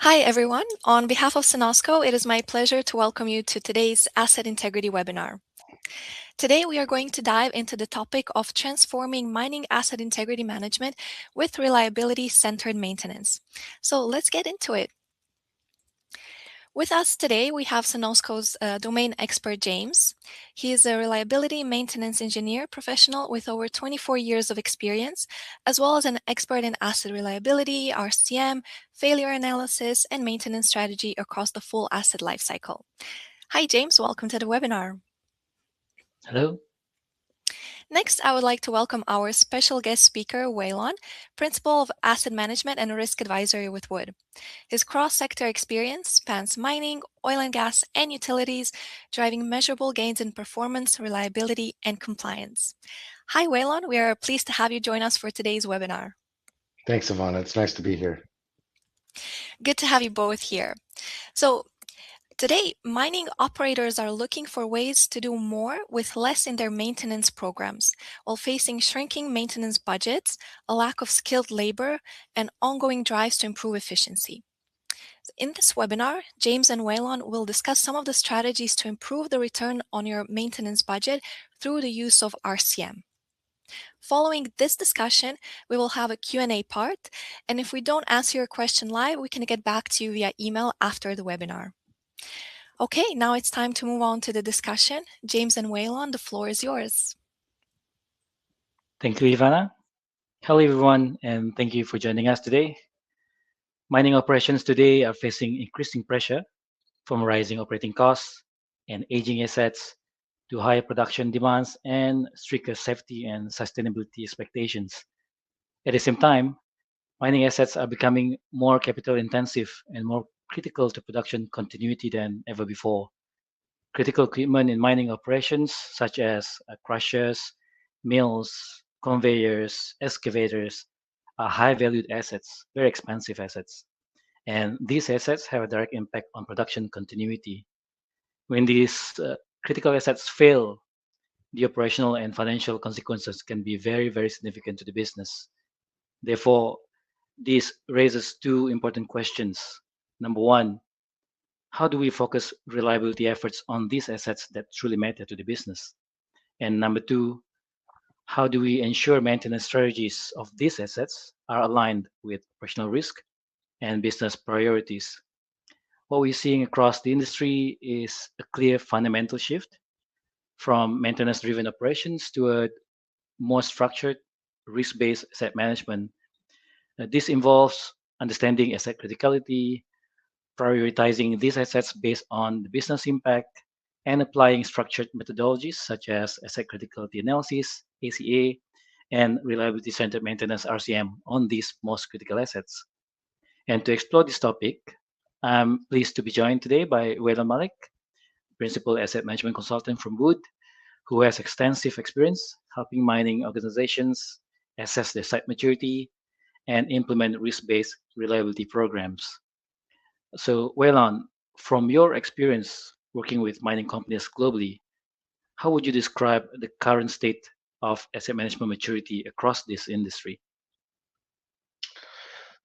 Hi, everyone. On behalf of Cenosco, it is my pleasure to welcome you to today's Asset Integrity webinar. Today, we are going to dive into the topic of transforming mining asset integrity management with reliability-centered maintenance. So let's get into it. With us today, we have Cenosco's domain expert, James. He is a reliability maintenance engineer professional with over 24 years of experience, as well as an expert in asset reliability, RCM, failure analysis, and maintenance strategy across the full asset lifecycle. Hi, James. Welcome to the webinar. Hello. Next, I would like to welcome our special guest speaker, Waylon, Principal of Asset Management and Risk Advisory with Wood. His cross-sector experience spans mining, oil and gas, and utilities, driving measurable gains in performance, reliability, and compliance. Hi, Waylon. We are pleased to have you join us for today's webinar. Thanks, Ivana. It's nice to be here. Good to have you both here. So, today, mining operators are looking for ways to do more with less in their maintenance programs, while facing shrinking maintenance budgets, a lack of skilled labor, and ongoing drives to improve efficiency. In this webinar, James and Waylon will discuss some of the strategies to improve the return on your maintenance budget through the use of RCM. Following this discussion, we will have a Q&A part, and if we don't answer your question live, we can get back to you via email after the webinar. Okay, now it's time to move on to the discussion. James and Waylon, the floor is yours. Thank you, Ivana. Hello, everyone, and thank you for joining us today. Mining operations today are facing increasing pressure from rising operating costs and aging assets to higher production demands and stricter safety and sustainability expectations. At the same time, mining assets are becoming more capital intensive and more critical to production continuity than ever before. Critical equipment in mining operations, such as crushers, mills, conveyors, excavators, are high valued assets, very expensive assets. And these assets have a direct impact on production continuity. When these critical assets fail, the operational and financial consequences can be very, very significant to the business. Therefore, this raises two important questions. Number one, how do we focus reliability efforts on these assets that truly matter to the business? And number two, how do we ensure maintenance strategies of these assets are aligned with operational risk and business priorities? What we're seeing across the industry is a clear fundamental shift from maintenance driven operations to a more structured, risk based asset management. This involves understanding asset criticality, prioritizing these assets based on the business impact, and applying structured methodologies such as asset criticality analysis, ACA, and reliability centered maintenance RCM on these most critical assets. And to explore this topic, I'm pleased to be joined today by Wayland Malik, Principal Asset Management Consultant from Wood, who has extensive experience helping mining organizations assess their site maturity and implement risk based reliability programs. So, Wayland, from your experience working with mining companies globally, how would you describe the current state of asset management maturity across this industry?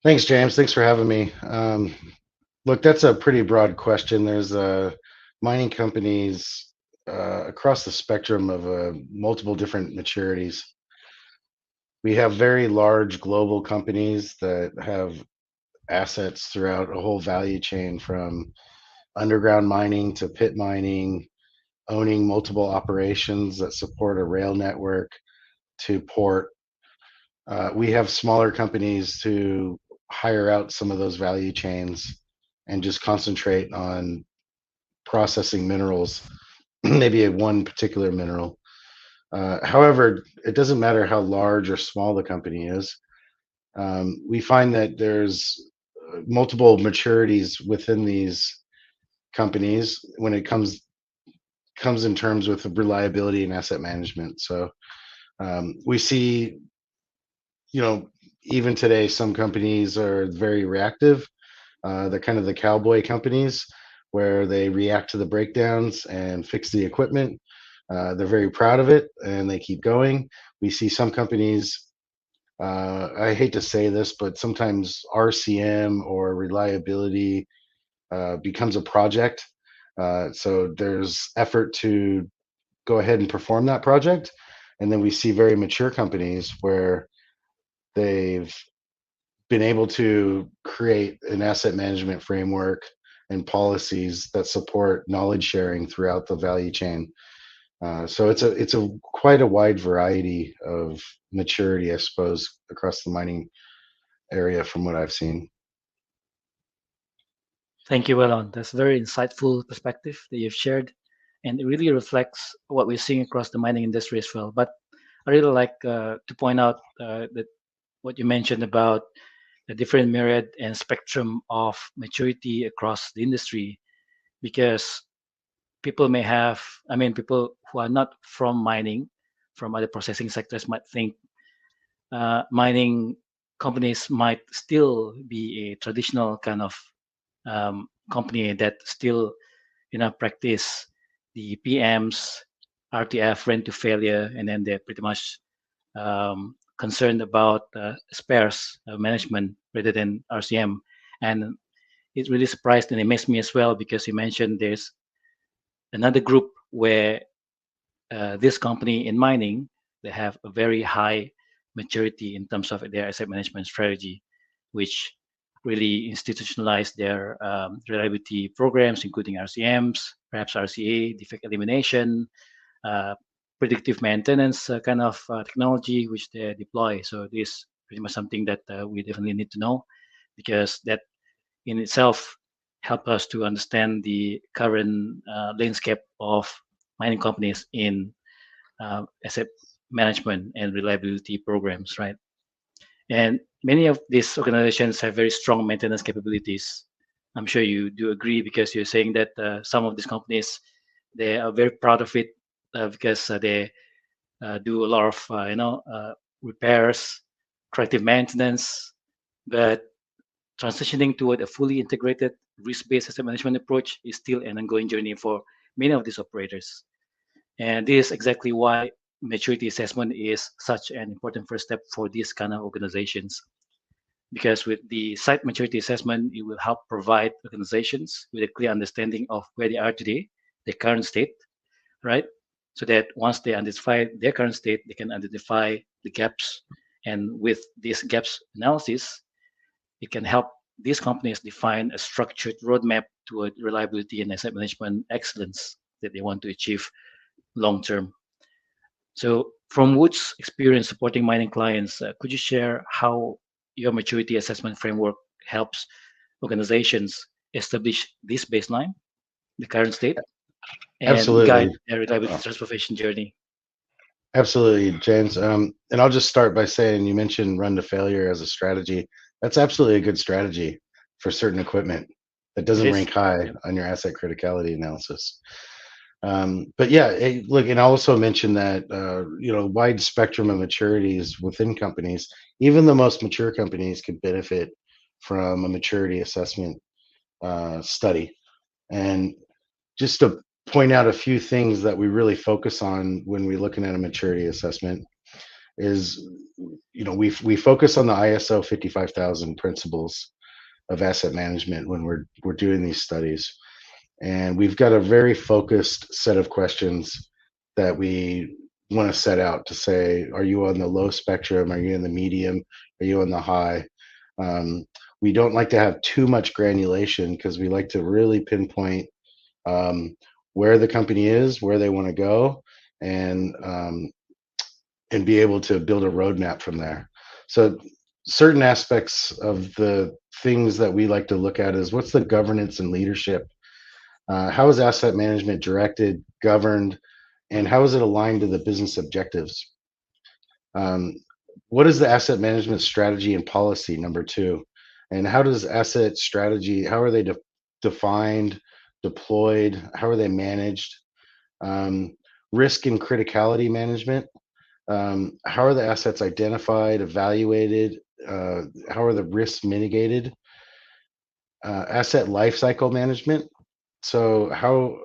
Thanks, James. Thanks for having me. Look, that's a pretty broad question. There's mining companies across the spectrum of multiple different maturities. We have very large global companies that have assets throughout a whole value chain from underground mining to pit mining, owning multiple operations that support a rail network to port. We have smaller companies who hire out some of those value chains and just concentrate on processing minerals, maybe a one particular mineral. However, it doesn't matter how large or small the company is. We find that there's multiple maturities within these companies when it comes in terms with reliability and asset management. So we see, you know, even today, some companies are very reactive. They're kind of the cowboy companies where they react to the breakdowns and fix the equipment. They're very proud of it and they keep going. We see some companies I hate to say this, but sometimes RCM or reliability becomes a project. So there's effort to go ahead and perform that project. And then we see very mature companies where they've been able to create an asset management framework and policies that support knowledge sharing throughout the value chain. So it's a quite a wide variety of maturity, I suppose, across the mining area from what I've seen. Thank you, Elon. That's a very insightful perspective that you've shared, and it really reflects what we're seeing across the mining industry as well. But I really like to point out that what you mentioned about the different myriad and spectrum of maturity across the industry, because people may have, I mean, people who are not from mining, from other processing sectors might think mining companies might still be a traditional kind of company that still practice the PMs, RTF, rent to failure, and then they're pretty much concerned about spares management rather than RCM. And it really surprised and amazed me as well because you mentioned there's another group where this company in mining, they have a very high maturity in terms of their asset management strategy, which really institutionalized their reliability programs, including RCMs, perhaps RCA, defect elimination, uh, predictive maintenance kind of technology which they deploy. So this is pretty much something that we definitely need to know because that in itself help us to understand the current landscape of mining companies in asset management and reliability programs, right? And many of these organizations have very strong maintenance capabilities. I'm sure you do agree because you're saying that some of these companies they are very proud of it because they do a lot of repairs, corrective maintenance, but transitioning toward a fully integrated risk-based asset management approach is still an ongoing journey for many of these operators. And this is exactly why maturity assessment is such an important first step for these kind of organizations. Because with the site maturity assessment, it will help provide organizations with a clear understanding of where they are today, their current state, right? So that once they identify their current state, they can identify the gaps. And with this gaps analysis, it can help these companies define a structured roadmap toward reliability and asset management excellence that they want to achieve long term. So, from Wood's experience supporting mining clients, could you share how your maturity assessment framework helps organizations establish this baseline, the current state, and guide Absolutely. their reliability Oh, transformation journey? absolutely, James. And I'll just start by saying you mentioned run to failure as a strategy. That's absolutely a good strategy for certain equipment that It doesn't is. rank high Yep. on your asset criticality analysis. But yeah, look, and I also mentioned that wide spectrum of maturities within companies, even the most mature companies could benefit from a maturity assessment study. And just to point out a few things that we really focus on when we're looking at a maturity assessment is, we focus on the ISO 55000 principles of asset management when we're doing these studies, and we've got a very focused set of questions that we want to set out to say, are you on the low spectrum? Are you in the medium? Are you on the high? Um, we don't like to have too much granulation because we like to really pinpoint um, where the company is, where they want to go, and be able to build a roadmap from there. So certain aspects of the things that we like to look at is what's the governance and leadership, how is asset management directed, governed, and how is it aligned to the business objectives? Um, what is the asset management strategy and policy, number two? And how does asset strategy, how are they defined, deployed? How are they managed? Um, risk and criticality management. How are the assets identified, evaluated? How are the risks mitigated? Asset lifecycle management. So, how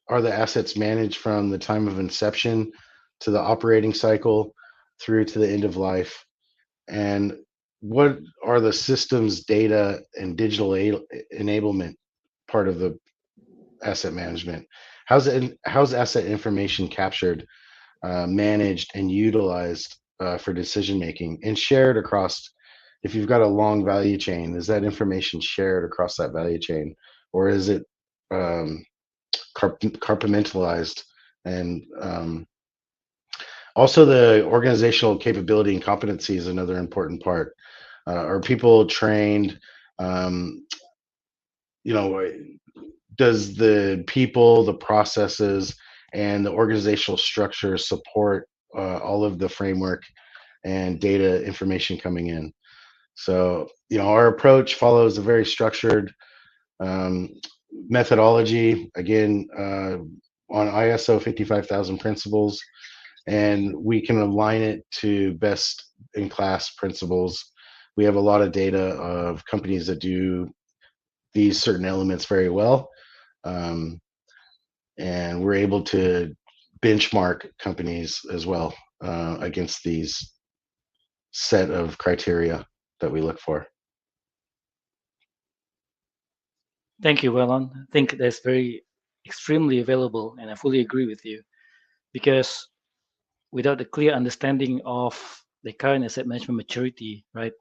are the assets managed from the time of inception to the operating cycle through to the end of life? and what are the systems, data, and digital enablement part of the asset management? How's asset information captured, managed, and utilized for decision making and shared across? If you've got a long value chain, is that information shared across that value chain, or is it um, compartmentalized? And also, the organizational capability and competency is another important part. Are people trained? Um, you know, does the people, the processes, and the organizational structure support all of the framework and data information coming in? So, our approach follows a very structured um, methodology, again, on ISO 55000 principles, and we can align it to best in class principles. We have a lot of data of companies that do these certain elements very well. Um, and we're able to benchmark companies as well against these set of criteria that we look for. Thank you, Wellon. I think that's very extremely available, and I fully agree with you because without a clear understanding of the current asset management maturity, right,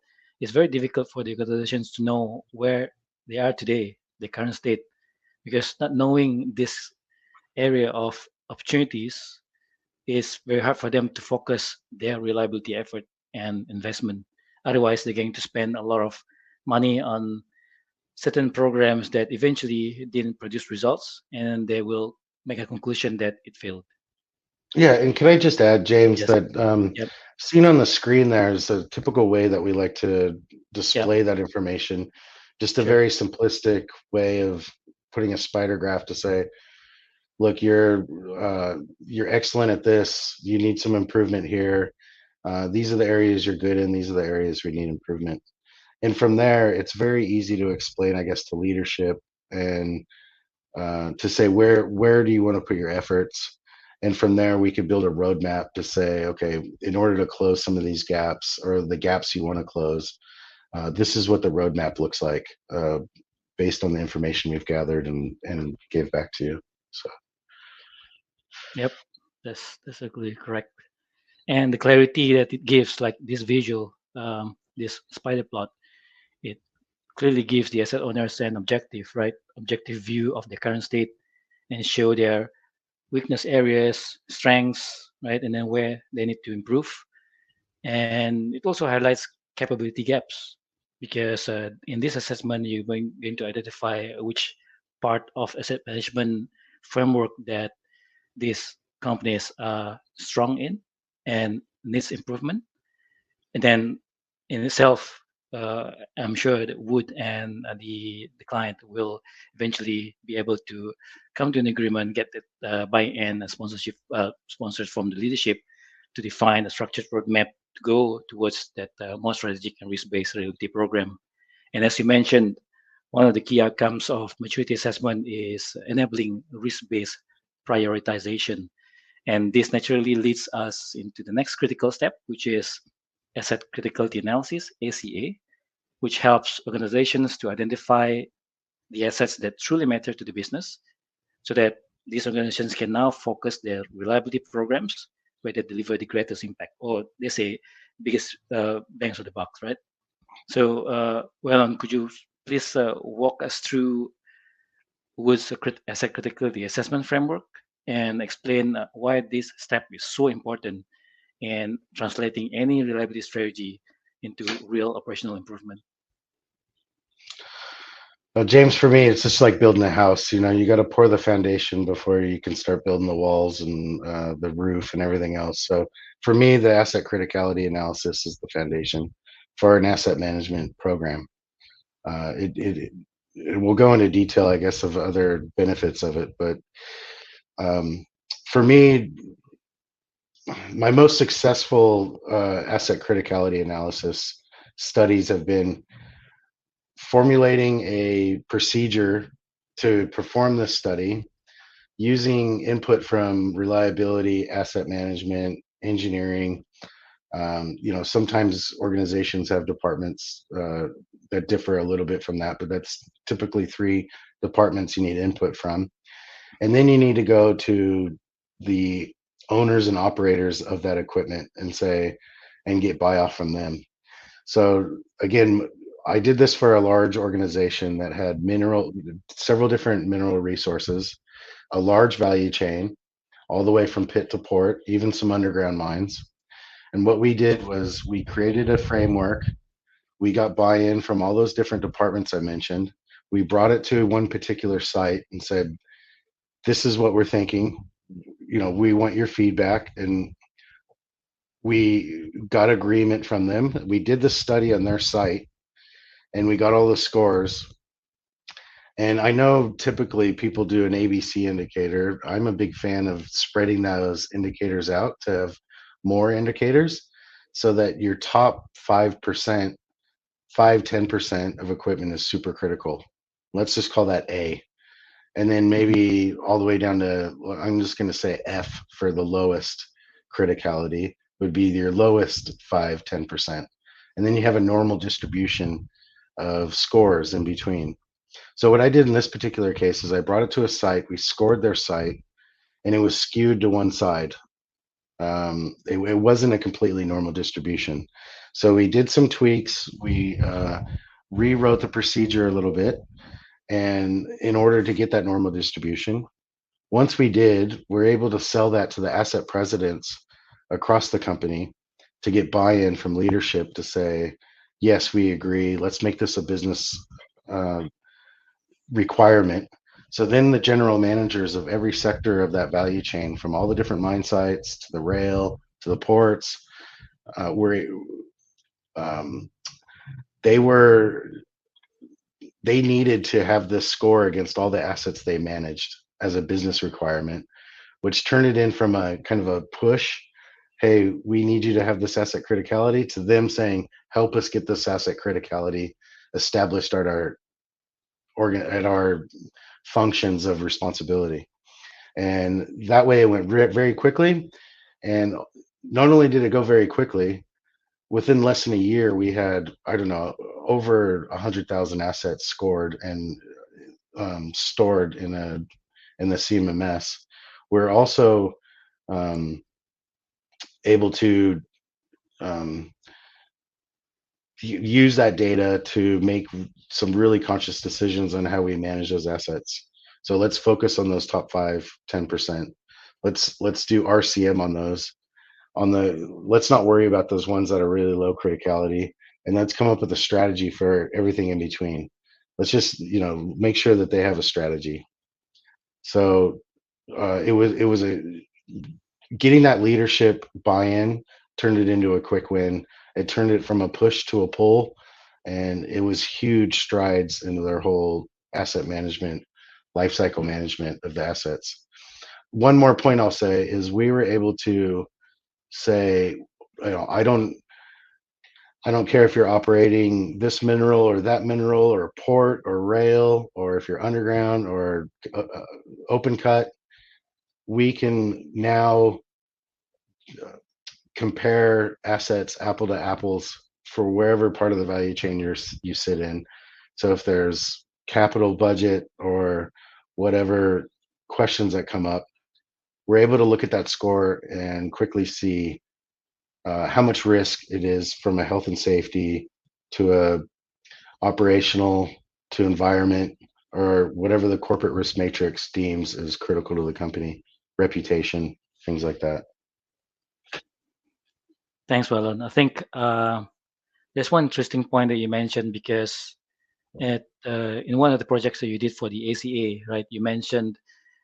it's very difficult for the organizations to know where they are today, the current state, because not knowing this area of opportunities is very hard for them to focus their reliability effort and investment. Otherwise, they're going to spend a lot of money on certain programs that eventually didn't produce results, and they will make a conclusion that it failed. Yeah, and can I just add, James, Yes. that Yep. seen on the screen there is a typical way that we like to Yep. display that information. Just a Sure. very simplistic way of putting a spider graph to say, look, you're excellent at this. You need some improvement here. These are the areas you're good in. These are the areas we need improvement. And from there, it's very easy to explain, I guess, to leadership and to say where do you want to put your efforts. And from there, we could build a roadmap to say, okay, in order to close some of these gaps or the gaps you want to close, this is what the roadmap looks like based on the information we've gathered and gave back to you. So. Yep. That's actually correct. And the clarity that it gives, like this visual, this spider plot, it clearly gives the asset owners an objective, right? Objective view of the current state and show their weakness areas, strengths, right? And then where they need to improve. And it also highlights capability gaps because in this assessment, you're going to identify which part of asset management framework that these companies are strong in and needs improvement. And then in itself, I'm sure that Wood and the client will eventually be able to come to an agreement, get the buy-in, sponsorship, sponsors from the leadership to define a structured roadmap to go towards that more strategic and risk-based realty program. And as you mentioned, one of the key outcomes of maturity assessment is enabling risk-based prioritization. And this naturally leads us into the next critical step, which is asset criticality analysis, ACA, which helps organizations to identify the assets that truly matter to the business so that these organizations can now focus their reliability programs where they deliver the greatest impact, or they say biggest bangs of the buck, right? So, could you please walk us through what's the asset criticality assessment framework and explain why this step is so important in translating any reliability strategy into real operational improvement? James, for me, it's just like building a house. You got to pour the foundation before you can start building the walls and the roof and everything else. So for me, the asset criticality analysis is the foundation for an asset management program. It will go into detail, I guess, of other benefits of it, but um, for me, my most successful asset criticality analysis studies have been formulating a procedure to perform this study using input from reliability, asset management, engineering, Sometimes organizations have departments that differ a little bit from that, but that's typically three departments you need input from. And then you need to go to the owners and operators of that equipment and get buy off from them. So again, I did this for a large organization that had several different mineral resources, a large value chain, all the way from pit to port, even some underground mines. And what we did was we created a framework. We got buy-in from all those different departments I mentioned. We brought it to one particular site and said, this is what we're thinking. We want your feedback. And we got agreement from them. We did the study on their site and we got all the scores. And I know typically people do an ABC indicator. I'm a big fan of spreading those indicators out to have more indicators so that your top 5%, 10% of equipment is super critical. Let's just call that A. And then maybe all the way down to, I'm just going to say F for the lowest criticality would be your lowest 5, 10%. And then you have a normal distribution of scores in between. So what I did in this particular case is I brought it to a site, we scored their site, and it was skewed to one side. It wasn't a completely normal distribution. So we did some tweaks. We rewrote the procedure a little bit, and in order to get that normal distribution, once we did, we're able to sell that to the asset presidents across the company to get buy-in from leadership to say, yes, we agree. Let's make this a business requirement. So then the general managers of every sector of that value chain, from all the different mine sites to the rail to the ports, were they were they needed to have this score against all the assets they managed as a business requirement, which turned it in from a kind of a push, hey, we need you to have this asset criticality, to them saying, help us get this asset criticality established at our functions of responsibility. And that way it went very quickly. And not only did it go very quickly, within less than a year, we had, I don't know, over 100,000 assets scored and stored in the CMMS. We're also able to use that data to make some really conscious decisions on how we manage those assets. So let's focus on those top 5, 10%. Let's do RCM on those. Let's not worry about those ones that are really low criticality, and let's come up with a strategy for everything in between. Let's just make sure that they have a strategy. So it was getting that leadership buy-in turned it into a quick win. It turned it from a push to a pull, and it was huge strides into their whole asset management, lifecycle management of the assets. One more point I'll say is we were able to say, I don't care if you're operating this mineral or that mineral or port or rail, or if you're underground or open cut. We can now compare assets apple to apples for wherever part of the value chain you sit in. So if there's capital budget or whatever questions that come up, we're able to look at that score and quickly see how much risk it is from a health and safety to a operational to environment, or whatever the corporate risk matrix deems is critical to the company, reputation, things like that. Thanks, Wellon. I think there's one interesting point that you mentioned, because in one of the projects that you did for the ACA, right, you mentioned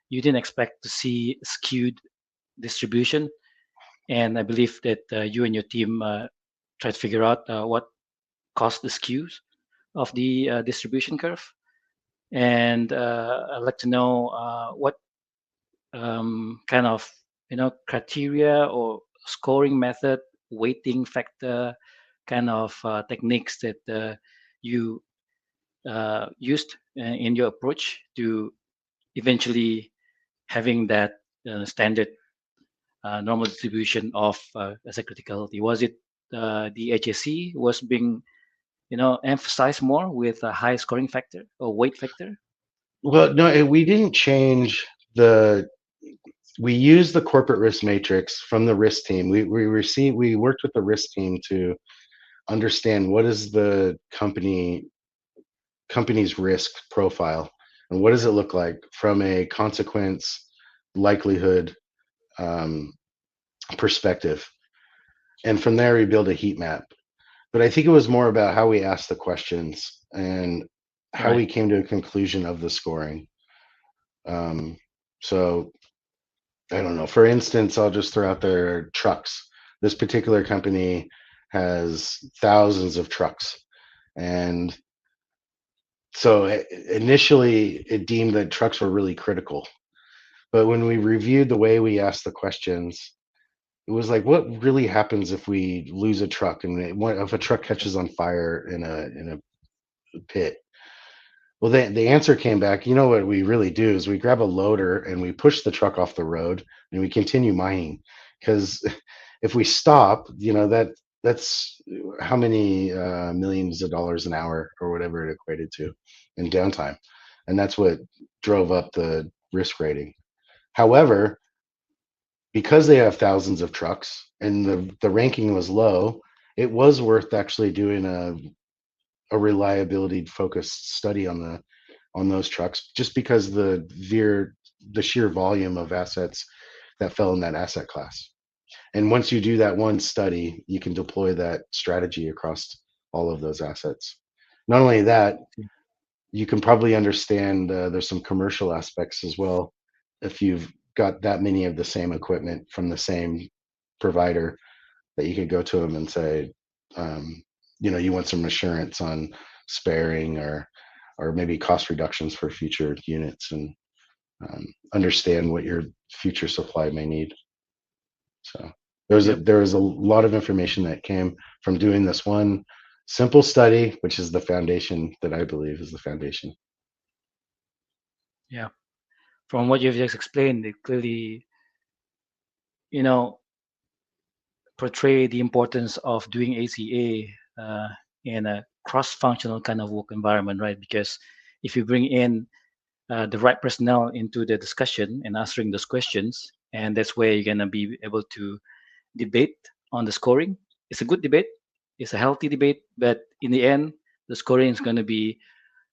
you didn't expect to see skewed distribution. And I believe that you and your team tried to figure out what caused the skews of the distribution curve. And I'd like to know what kind of criteria or scoring method, weighting factor, kind of techniques that you used in your approach to eventually having that standard normal distribution of asset criticality? Was it the HSC was being emphasized more with a high scoring factor or weight factor? Well, no, we didn't change the. We used the corporate risk matrix from the risk team. We worked with the risk team to understand what is the company's risk profile and what does it look like from a consequence likelihood um, perspective. And from there, we build a heat map. But I think it was more about how we asked the questions and how Right. we came to a conclusion of the scoring. Um, so I don't know. For instance, I'll just throw out their trucks. This particular company has thousands of trucks. And so initially, it deemed that trucks were really critical. But when we reviewed the way we asked the questions, it was like, what really happens if we lose a truck and if a truck catches on fire in a pit? Well, the answer came back. You know what we really do is we grab a loader and we push the truck off the road and we continue mining. Because if we stop, that's how many millions of dollars an hour or whatever it equated to in downtime, and that's what drove up the risk rating. However, because they have thousands of trucks and the ranking was low, it was worth actually doing a reliability focused study on those trucks just because the sheer volume of assets that fell in that asset class. And once you do that one study, you can deploy that strategy across all of those assets. Not only that, you can probably understand there's some commercial aspects as well. If you've got that many of the same equipment from the same provider, that you could go to them and say, um, you want some assurance on sparing or maybe cost reductions for future units and understand what your future supply may need. So Yep. there was a lot of information that came from doing this one simple study, which is the foundation that I believe is the foundation. Yeah. From what you've just explained, it clearly, you know, portray the importance of doing ACA in a cross-functional kind of work environment, right? Because if you bring in the right personnel into the discussion and answering those questions, and that's where you're gonna be able to debate on the scoring. It's a good debate. It's a healthy debate, but in the end, the scoring is going to be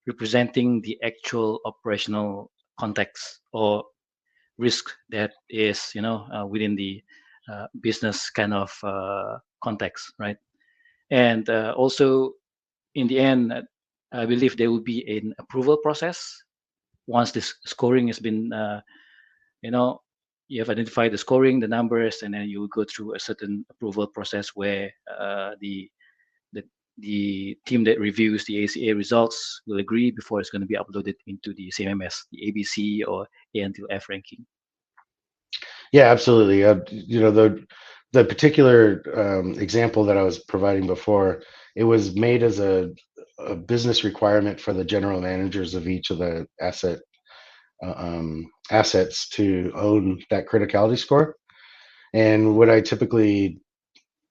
representing the actual operational context or risk that is, within the business kind of context, right? And also, in the end, I believe there will be an approval process once this scoring has been you know you have identified the scoring, the numbers, and then you will go through a certain approval process where the the team that reviews the ACA results will agree before it's going to be uploaded into the CMMS, the ABC or A until F ranking. Yeah, absolutely. The particular example that I was providing before, it was made as a business requirement for the general managers of each of the assets to own that criticality score. And what I typically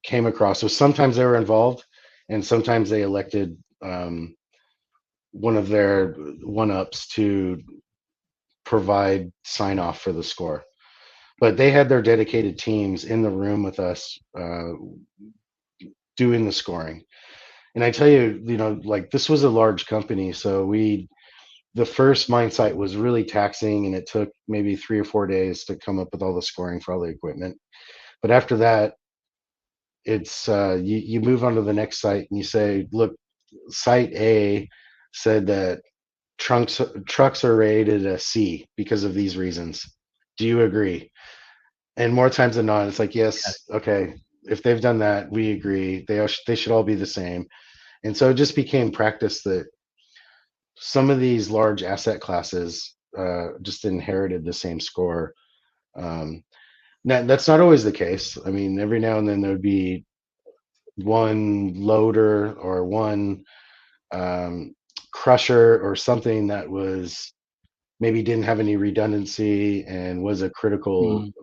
came across was sometimes they were involved, and sometimes they elected one of their one ups to provide sign off for the score. But they had their dedicated teams in the room with us doing the scoring. And I tell you, like this was a large company, so the first mine site was really taxing, and it took maybe 3 or 4 days to come up with all the scoring for all the equipment. But after that, it's you move on to the next site and you say, look, site A said that trucks are rated a C because of these reasons. Do you agree? And more times than not, it's like, Yeah. yes, okay. If they've done that, we agree. They should all be the same. And so it just became practice that some of these large asset classes just inherited the same score. Um, that's not always the case. I mean, every now and then there would be one loader or one um, crusher or something that was maybe didn't have any redundancy and was a critical Mm,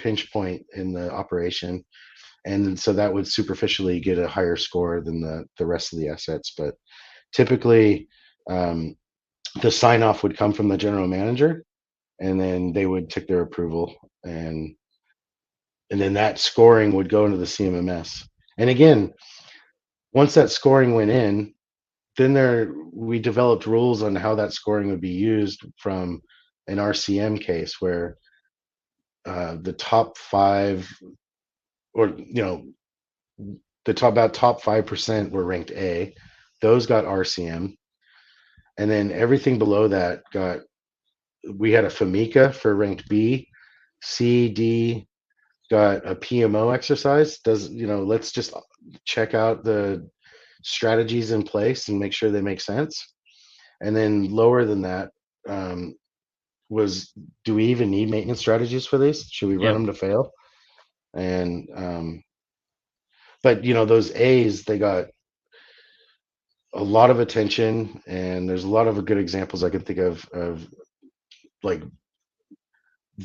pinch point in the operation, and so that would superficially get a higher score than the rest of the assets. But typically, um, the sign off would come from the general manager, and then they would tick their approval, and then that scoring would go into the CMMS. And again, once that scoring went in, then we developed rules on how that scoring would be used from an RCM case where the top five, or the top 5% were ranked A. Those got RCM, and then everything below that got. We had a FAMICA for ranked B, C, D, got a PMO exercise. Let's just check out the strategies in place and make sure they make sense. And then lower than that, was, do we even need maintenance strategies for these? Should we run Yeah, them to fail? And but those A's, they got a lot of attention, and there's a lot of good examples I can think of like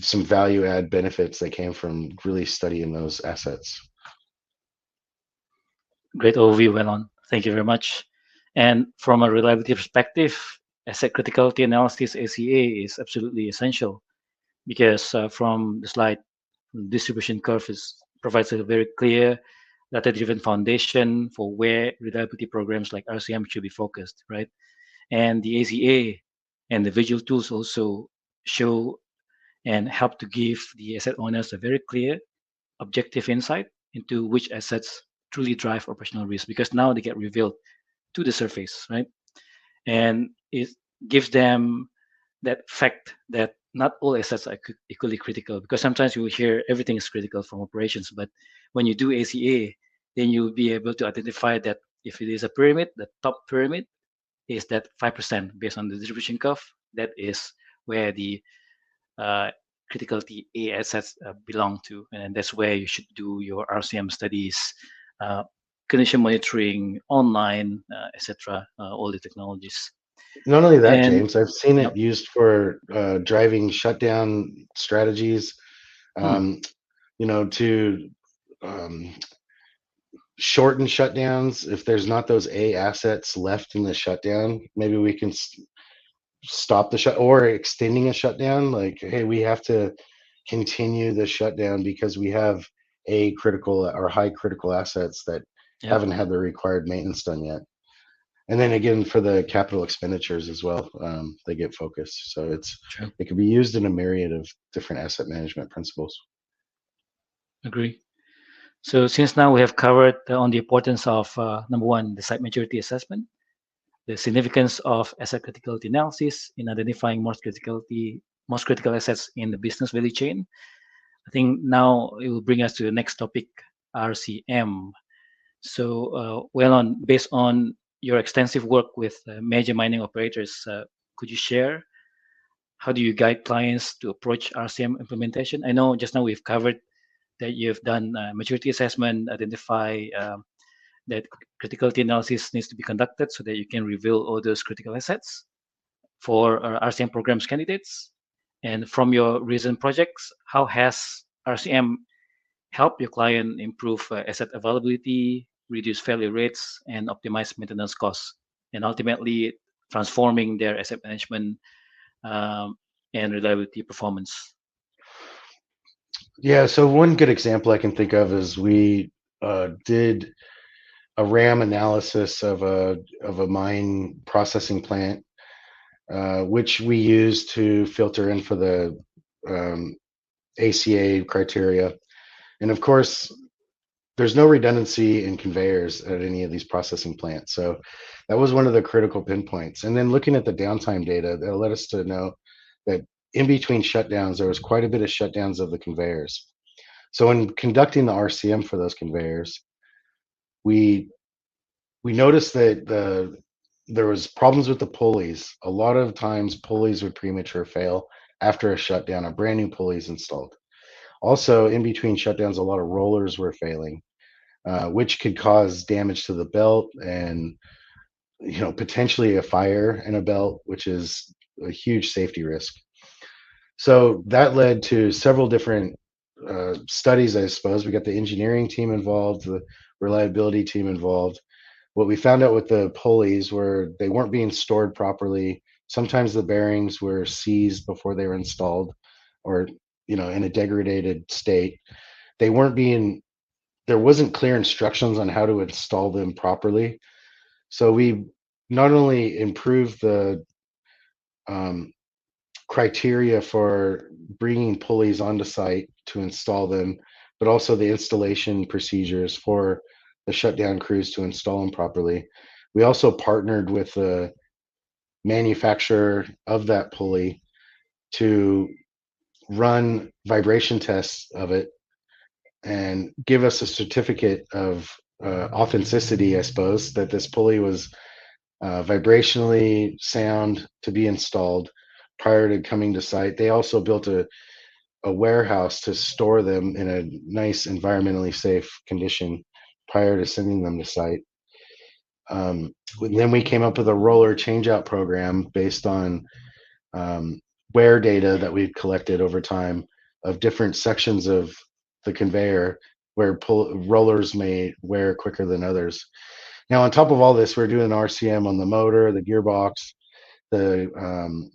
some value add benefits that came from really studying those assets. great overview, Welon. Thank you very much. And from a reliability perspective, asset criticality analysis (ACA) is absolutely essential because from the slide, distribution curve provides a very clear data-driven foundation for where reliability programs like RCM should be focused, right? And the ACA and the visual tools also show and help to give the asset owners a very clear, objective insight into which assets truly drive operational risk because now they get revealed to the surface, right? And it gives them that fact that not all assets are equally critical because sometimes you will hear everything is critical from operations, but when you do ACA, then you'll be able to identify that if it is a pyramid, the top pyramid is that 5% based on the distribution curve. That is where the uh, critical A assets belong to, and that's where you should do your RCM studies, uh, condition monitoring, online, etc. All the technologies. Not only that, And James, I've seen yep. it used for driving shutdown strategies, Hmm. um, to um, shorten shutdowns. If there's not those A assets left in the shutdown, maybe we can stop the shut, or extending a shutdown. Like, hey, we have to continue the shutdown because we have a critical or high critical assets that Yep. haven't had the required maintenance done yet. And then again, for the capital expenditures as well, they get focused. So True. it can be used in a myriad of different asset management principles. Agree. So since now we have covered on the importance of number one, the site maturity assessment, the significance of asset criticality analysis in identifying most critical assets in the business value chain. I think now it will bring us to the next topic, RCM. So, based on your extensive work with major mining operators, could you share how do you guide clients to approach RCM implementation? I know just now we've covered that you've done maturity assessment, identify that criticality analysis needs to be conducted so that you can reveal all those critical assets for RCM programs candidates. And from your recent projects, how has RCM helped your client improve asset availability, reduce failure rates, and optimize maintenance costs, and ultimately transforming their asset management um, and reliability performance? Yeah. So one good example I can think of is we did a RAM analysis of a mine processing plant, which we use to filter in for the ACA criteria. And of course, there's no redundancy in conveyors at any of these processing plants. So that was one of the critical pinpoints. And then looking at the downtime data, that led us to know that in between shutdowns, there was quite a bit of shutdowns of the conveyors. So in conducting the RCM for those conveyors, we we noticed that there was problems with the pulleys. A lot of times pulleys would premature fail after a shutdown, a brand new pulleys installed. Also, in between shutdowns, a lot of rollers were failing, which could cause damage to the belt and potentially a fire in a belt, which is a huge safety risk. So that led to several different studies, I suppose. We got the engineering team involved, the reliability team involved. What we found out with the pulleys were they weren't being stored properly. Sometimes the bearings were seized before they were installed, or in a degraded state. They weren't being There wasn't clear instructions on how to install them properly. So we not only improved the um, criteria for bringing pulleys onto site to install them, but also the installation procedures for the shutdown crews to install them properly. We also partnered with the manufacturer of that pulley to run vibration tests of it and give us a certificate of authenticity, I suppose, that this pulley was vibrationally sound to be installed prior to coming to site. They also built a warehouse to store them in a nice, environmentally safe condition prior to sending them to site. Then we came up with a roller changeout program based on um, wear data that we've collected over time of different sections of the conveyor where rollers may wear quicker than others. Now, on top of all this, we're doing RCM on the motor, the gearbox, the um,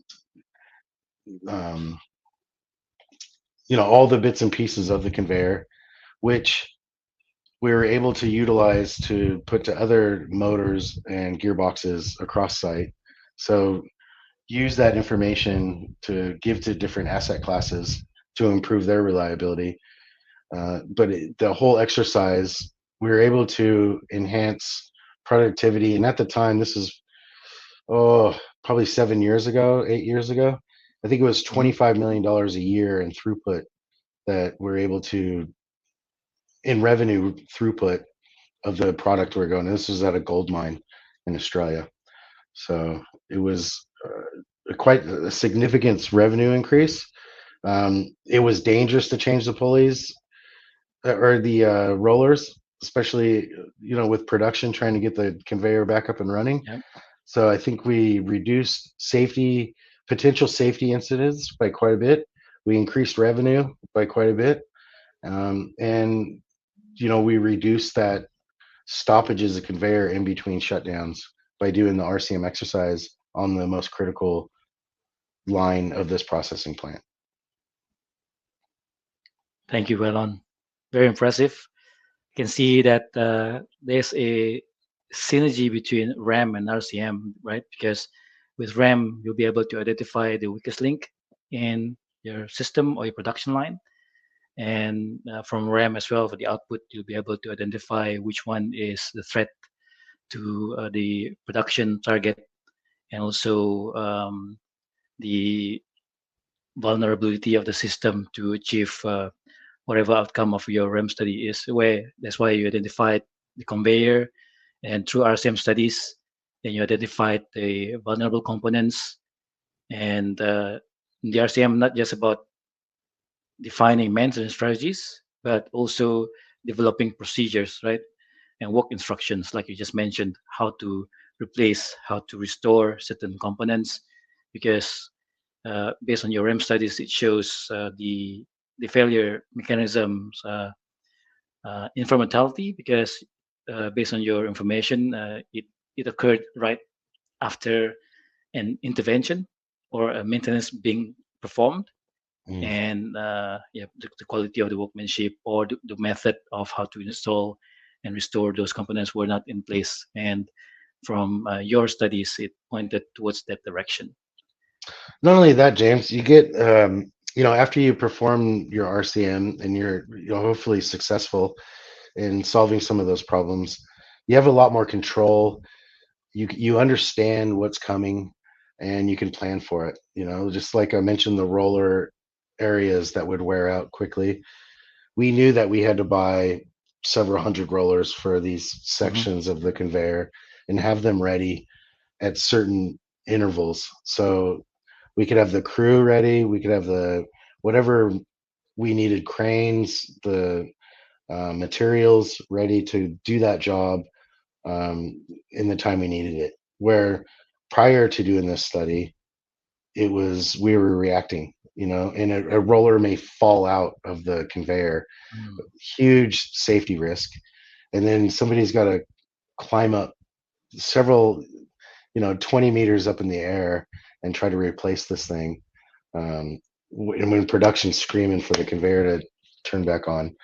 all the bits and pieces of the conveyor, which we were able to utilize to put to other motors and gearboxes across site. So use that information to give to different asset classes to improve their reliability. The whole exercise, we were able to enhance productivity. And at the time, this is probably 7 years ago, 8 years ago. I think it was Mhm. $25 million a year in throughput that we're able to in revenue throughput of the product we're going. This was at a gold mine in Australia, so it was quite a significant revenue increase. It was dangerous to change the pulleys or the rollers, especially with production trying to get the conveyor back up and running. Yep. So I think we reduced potential safety incidents by quite a bit. We increased revenue by quite a bit, and we reduced that stoppages of conveyor in between shutdowns by doing the RCM exercise on the most critical line of this processing plant. Thank you, Welon. Very impressive. You can see that there's a synergy between RAM and RCM, right? Because with RAM, you'll be able to identify the weakest link in your system or your production line. And from RAM as well, for the output, you'll be able to identify which one is the threat to the production target, and also the vulnerability of the system to achieve whatever outcome of your RAM study is. Where that's why you identified the conveyor, and through RCM studies, then you identified the vulnerable components. And the RCM not just about defining maintenance strategies, but also developing procedures, right? And work instructions, like you just mentioned, how to replace, how to restore certain components, because based on your RAM studies, it shows the failure mechanisms incrementality, because based on your information, it occurred right after an intervention or a maintenance being performed, Mm. and yeah, the quality of the workmanship or the method of how to install and restore those components were not in place. And from your studies, it pointed towards that direction. Not only that, James, you get after you perform your RCM and you're hopefully successful in solving some of those problems, you have a lot more control. You understand what's coming, and you can plan for it. Just like I mentioned, the roller areas that would wear out quickly. We knew that we had to buy several hundred rollers for these Hmm. sections of the conveyor and have them ready at certain intervals. So we could have the crew ready, we could have the whatever we needed, cranes, the materials ready to do that job in the time we needed it. Where prior to doing this study, we were reacting. and a roller may fall out of the conveyor. Mm. Huge safety risk. And then somebody's got to climb up several, 20 meters up in the air and try to replace this thing. And when production's screaming for the conveyor to turn back on,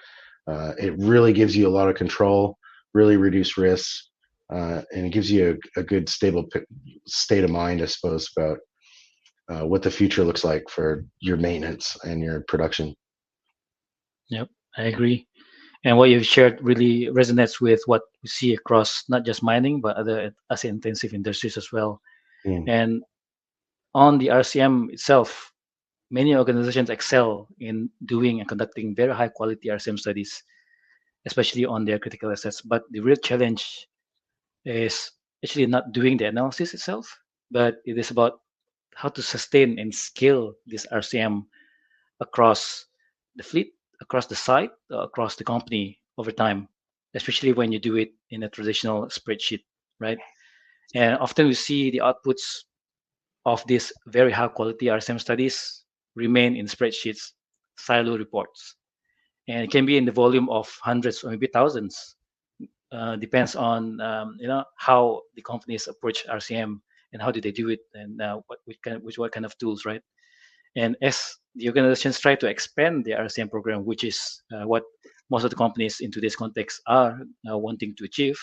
it really gives you a lot of control, really reduce risks, and it gives you a good stable state of mind, I suppose, about what the future looks like for your maintenance and your production. Yep, I agree. And what you've shared really resonates with what we see across not just mining, but other asset intensive industries as well. Mm. And on the RCM itself, many organizations excel in doing and conducting very high quality RCM studies, especially on their critical assets. But the real challenge is actually not doing the analysis itself, but it is about how to sustain and scale this RCM across the fleet, across the site, across the company over time, especially when you do it in a traditional spreadsheet, right? And often we see the outputs of these very high quality RSM studies remain in spreadsheets, silo reports, and it can be in the volume of hundreds or maybe thousands. Depends on how the companies approach RCM and how do they do it and what kind of tools, right? And as the organizations try to expand the RCM program, which is what most of the companies in today's context are wanting to achieve,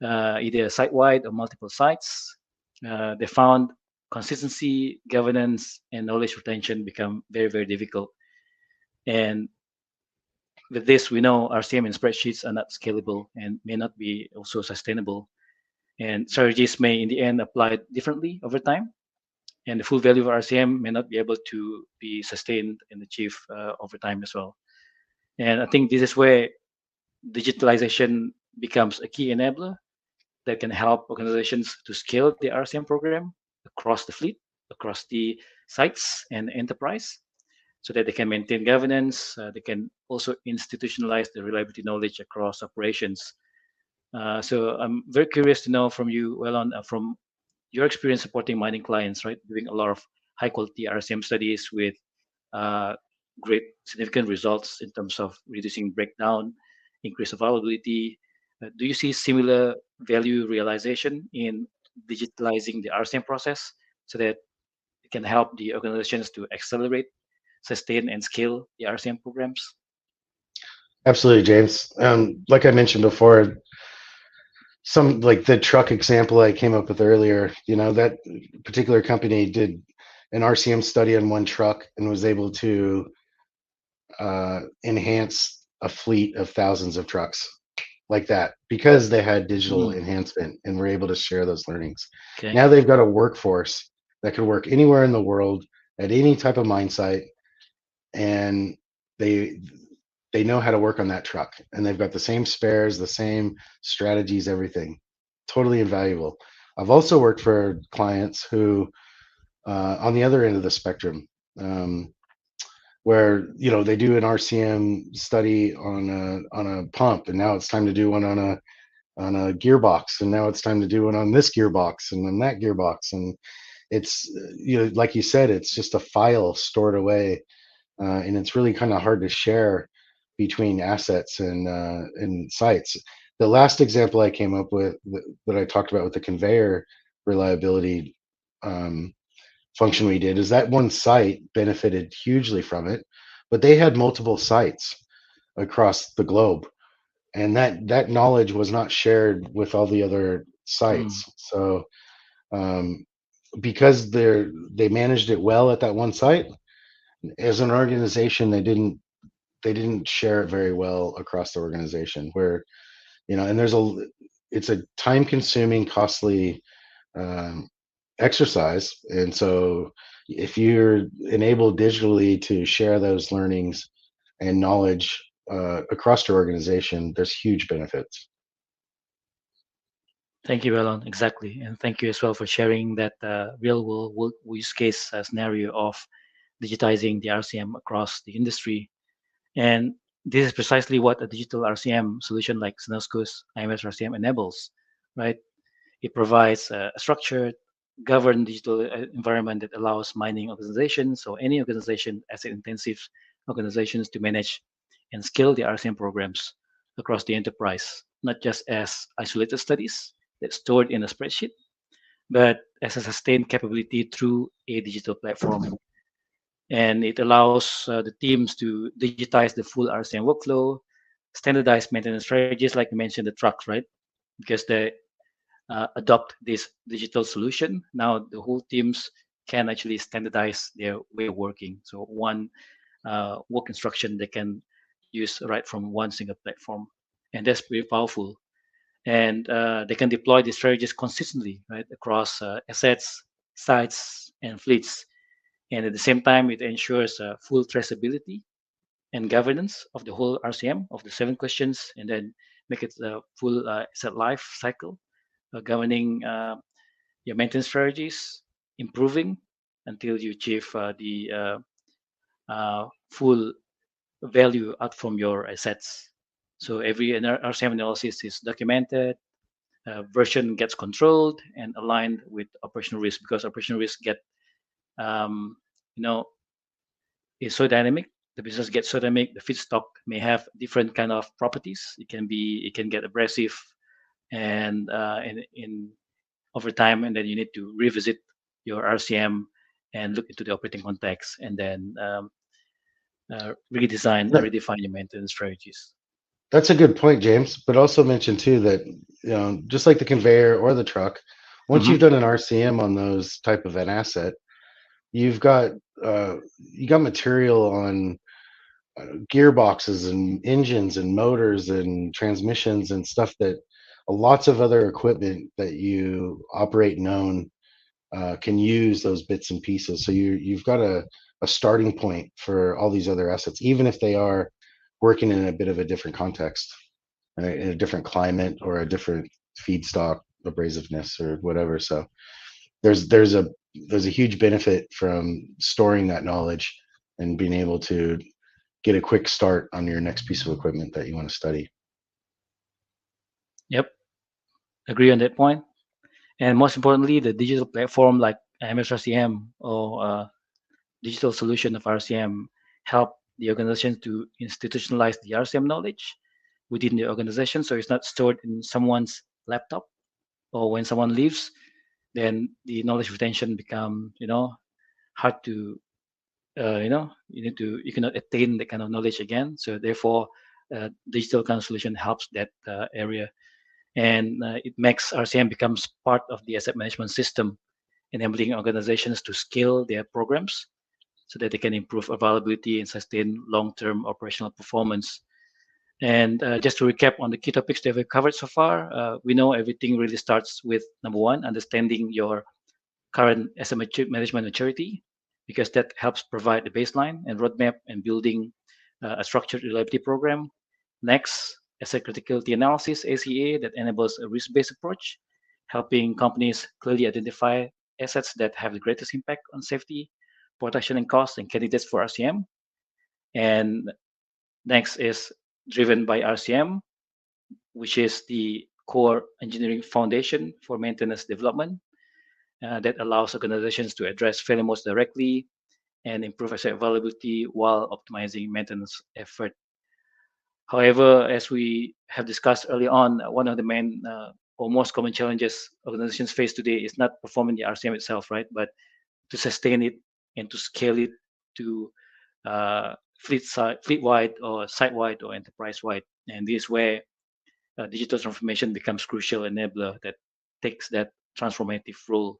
either site-wide or multiple sites, they found consistency, governance, and knowledge retention become very, very difficult. And with this, we know RCM and spreadsheets are not scalable and may not be also sustainable. And strategies may, in the end, apply differently over time. And the full value of RCM may not be able to be sustained and achieved over time as well. And I think this is where digitalization becomes a key enabler that can help organizations to scale the RCM program across the fleet, across the sites and enterprise, so that they can maintain governance. They can also institutionalize the reliability knowledge across operations. So I'm very curious to know from you, Wellon, from your experience supporting mining clients, right? Doing a lot of high quality RCM studies with uh, great significant results in terms of reducing breakdown, increase availability. Do you see similar value realization in digitalizing the RCM process so that it can help the organizations to accelerate, sustain, and scale the RCM programs? Absolutely, James. Like I mentioned before, some like the truck example I came up with earlier, that particular company did an RCM study on one truck and was able to enhance a fleet of thousands of trucks like that because they had digital Mm, enhancement and were able to share those learnings. okay. Now they've got a workforce that could work anywhere in the world at any type of mine site, and they they know how to work on that truck, and they've got the same spares, the same strategies, everything. Totally invaluable. I've also worked for clients who, on the other end of the spectrum, um, where they do an RCM study on a pump, and now it's time to do one on a gearbox, and now it's time to do one on this gearbox and on that gearbox, and it's like you said, it's just a file stored away, and it's really kind of hard to share between assets and sites. The last example I came up with that I talked about with the conveyor reliability um, function we did is that one site benefited hugely from it, but they had multiple sites across the globe, and that knowledge was not shared with all the other Mm, sites. So um, because they managed it well at that one site, as an organization they didn't share it very well across the organization, where and it's a time consuming, costly um, exercise. And so if you're enabled digitally to share those learnings and knowledge across your organization, there's huge benefits. thank you, Wellon. Exactly. And thank you as well for sharing that real world use case scenario of digitizing the RCM across the industry. And this is precisely what a digital RCM solution like Cenosco's IMS RCM enables, right? It provides a structured, governed digital environment that allows mining organizations or any organization, asset intensive organizations, to manage and scale the RCM programs across the enterprise, not just as isolated studies that's stored in a spreadsheet, but as a sustained capability through a digital platform. And it allows the teams to digitize the full RCM workflow, standardize maintenance strategies, like you mentioned, the trucks, right? Because they adopt this digital solution, now the whole teams can actually standardize their way of working. So one work instruction they can use right from one single platform, and that's pretty powerful. And they can deploy these strategies consistently, right, across assets, sites, and fleets. And at the same time, it ensures full traceability and governance of the whole RCM of the 7 questions, and then make it a full asset life cycle, governing your maintenance strategies, improving until you achieve the full value out from your assets. So every RCM analysis is documented, version gets controlled and aligned with operational risk, because operational risk get um, you know is so dynamic. The business gets so dynamic. The feedstock may have different kind of properties. It can get abrasive and in over time, and then you need to revisit your RCM and look into the operating context, and then redesign or That, redefine your maintenance strategies. that's a good point, James. But also mention too that just like the conveyor or the truck, once Hmm. you've done an RCM on those type of an asset, you've got you got material on gearboxes and engines and motors and transmissions and stuff that lots of other equipment that you operate and own can use those bits and pieces. So you've got a starting point for all these other assets, even if they are working in a bit of a different context, in a different climate or a different feedstock abrasiveness or whatever. So there's there's a there's a huge benefit from storing that knowledge and being able to get a quick start on your next piece of equipment that you want to study. Yep, agree on that point. And most importantly, the digital platform like MSRCM or digital solution of RCM help the organization to institutionalize the RCM knowledge within the organization, so it's not stored in someone's laptop, or when someone leaves, then the knowledge retention become hard to you cannot attain that kind of knowledge again. So therefore, digital kind of solution helps that area, and it makes RCM becomes part of the asset management system, enabling organizations to scale their programs so that they can improve availability and sustain long-term operational performance. And just to recap on the key topics that we've covered so far, we know everything really starts with number one, understanding your current asset management maturity, because that helps provide the baseline and roadmap and building a structured reliability program. Next, asset criticality analysis, ACA, that enables a risk-based approach, helping companies clearly identify assets that have the greatest impact on safety, production and cost, and candidates for RCM. And next is driven by RCM, which is the core engineering foundation for maintenance development, that allows organizations to address failure modes directly and improve asset availability while optimizing maintenance effort. However, as we have discussed early on, one of the main or most common challenges organizations face today is not performing the RCM itself, right? But to sustain it and to scale it to fleet wide or site wide or enterprise wide. And this is where digital transformation becomes crucial enabler that takes that transformative role.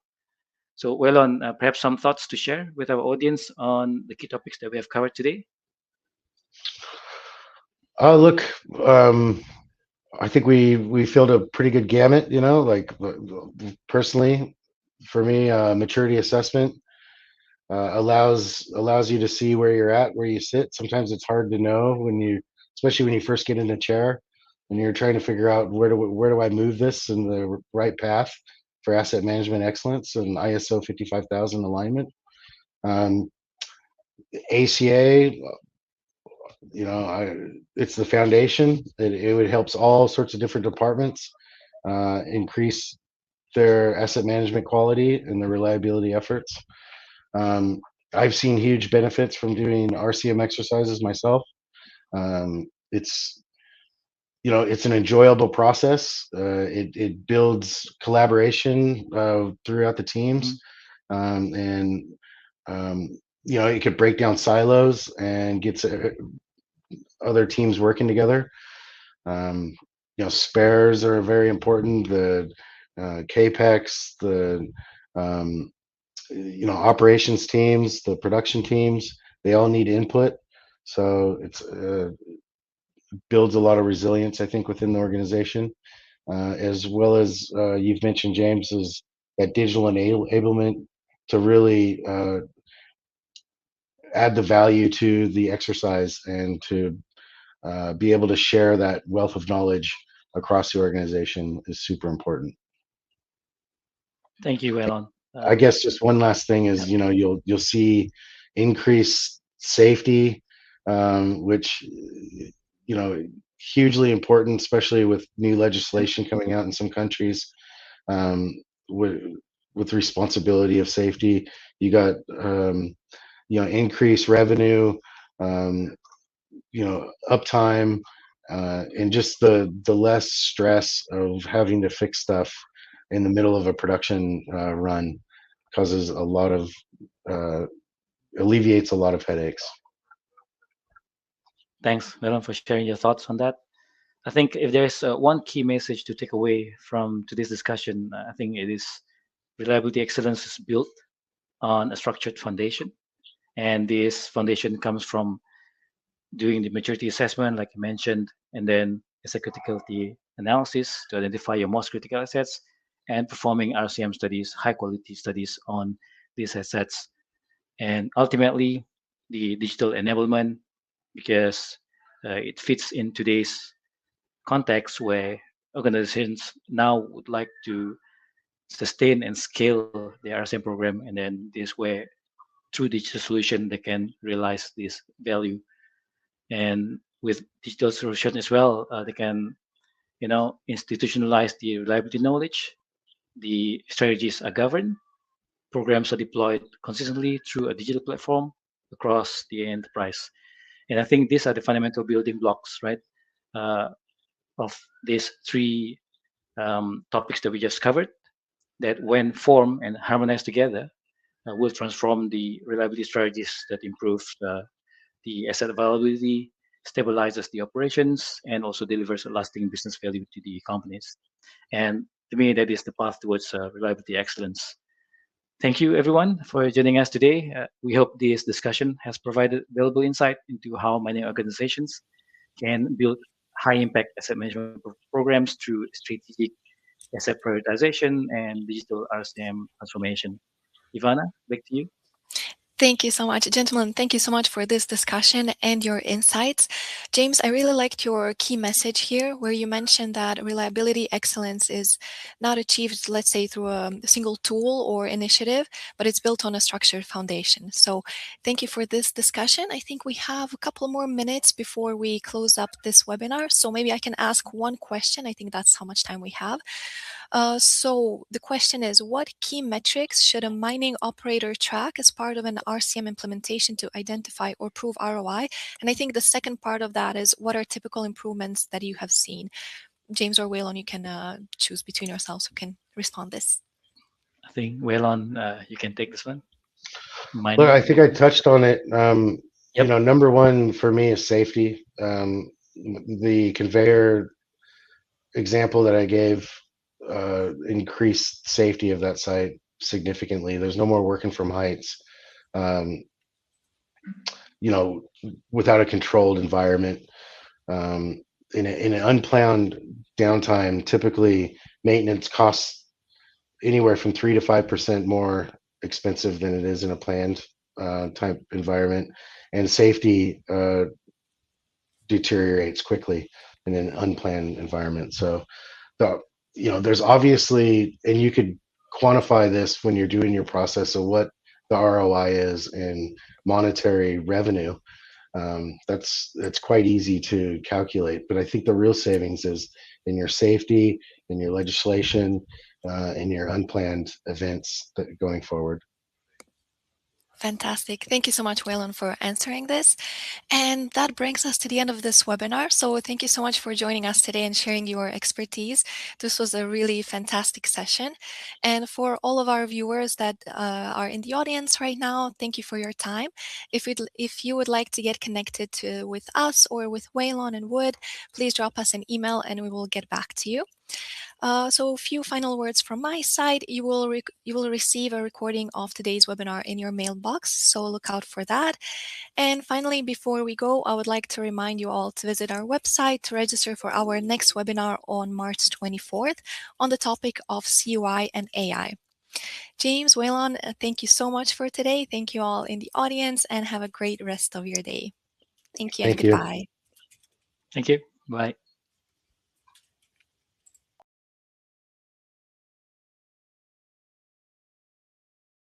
So, well, on perhaps some thoughts to share with our audience on the key topics that we have covered today. Look, um, I think we filled a pretty good gamut. Like personally, for me, maturity assessment allows you to see where you're at, where you sit. Sometimes it's hard to know especially when you first get in a chair, and you're trying to figure out where do I move this in the right path for asset management excellence and ISO 55000 alignment. Um, ACA, it's the foundation. It helps all sorts of different departments increase their asset management quality and their reliability efforts. Um, I've seen huge benefits from doing RCM exercises myself. It's it's an enjoyable process. It builds collaboration throughout the teams, Mhm. and um, it could break down silos and gets other teams working together. Um, spares are very important. The capex, the um, operations teams, the production teams, they all need input. So it's builds a lot of resilience, I think, within the organization, as well as you've mentioned, James, is that digital enablement to really add the value to the exercise and to be able to share that wealth of knowledge across the organization is super important. Thank you, Elon. I guess just one last thing is, Yeah. you'll see increased safety, which hugely important, especially with new Yep. legislation coming out in some countries, um, with responsibility of safety. You got increased revenue, um, uptime, and just the less stress of having to fix stuff in the middle of a production run causes a lot of uh, alleviates a lot of headaches. Thanks, Elon, for sharing your thoughts on that. I think if there's one key message to take away from today's discussion, I think it is reliability excellence is built on a structured foundation. And this foundation comes from doing the maturity assessment, like you mentioned, and then asset criticality analysis to identify your most critical assets, and performing RCM studies, high quality studies on these assets, and ultimately the digital enablement, because it fits in today's context where organizations now would like to sustain and scale the RSM program, and then this way through digital solution they can realize this value. And with digital solution as well, they can institutionalize the reliability knowledge. The strategies are governed, programs are deployed consistently through a digital platform across the enterprise. And I think these are the fundamental building blocks, right, uh, of these three topics that we just covered, that when formed and harmonized together, will transform the reliability strategies that improve the asset availability, stabilizes the operations, and also delivers a lasting business value to the companies. And to me, that is the path towards reliability excellence. Thank you, everyone, for joining us today. We hope this discussion has provided valuable insight into how many organizations can build high impact asset management programs through strategic asset prioritization and digital RCM transformation. Ivana, back to you. Thank you so much, gentlemen. Thank you so much for this discussion and your insights. James, I really liked your key message here, where you mentioned that reliability excellence is not achieved, let's say, through a single tool or initiative, but it's built on a structured foundation. So, thank you for this discussion. I think we have a couple more minutes before we close up this webinar. So, maybe I can ask one question. I think that's how much time we have. So the question is, what key metrics should a mining operator track as part of an RCM implementation to identify or prove ROI? And I think the second part of that is, what are typical improvements that you have seen? James or Waylon, you can choose between yourselves who can respond this. I think Waylon, you can take this one. Look, Mining. I think I touched on it. Yep. Number one for me is safety. The conveyor example that I gave increased safety of that site significantly. There's no more working from heights. Um, you know, without a controlled environment. Um, in an unplanned downtime, typically maintenance costs anywhere from 3 to 5% more expensive than it is in a planned type environment, and safety deteriorates quickly in an unplanned environment. So the there's obviously, and you could quantify this when you're doing your process of what the ROI is in monetary revenue. That's quite easy to calculate, but I think the real savings is in your safety, in your legislation, in your unplanned events going forward. Fantastic. Thank you so much, Waylon, for answering this. And that brings us to the end of this webinar. So thank you so much for joining us today and sharing your expertise. This was a really fantastic session. And for all of our viewers that are in the audience right now, thank you for your time. If you would like to get connected with us or with Waylon and Wood, please drop us an email and we will get back to you. So a few final words from my side. You will receive a recording of today's webinar in your mailbox, so look out for that. And finally, before we go, I would like to remind you all to visit our website to register for our next webinar on March 24th on the topic of CUI and AI. James, Waylon, thank you so much for today. Thank you all in the audience and have a great rest of your day. Thank you and Thank you. goodbye. Thank you. Bye.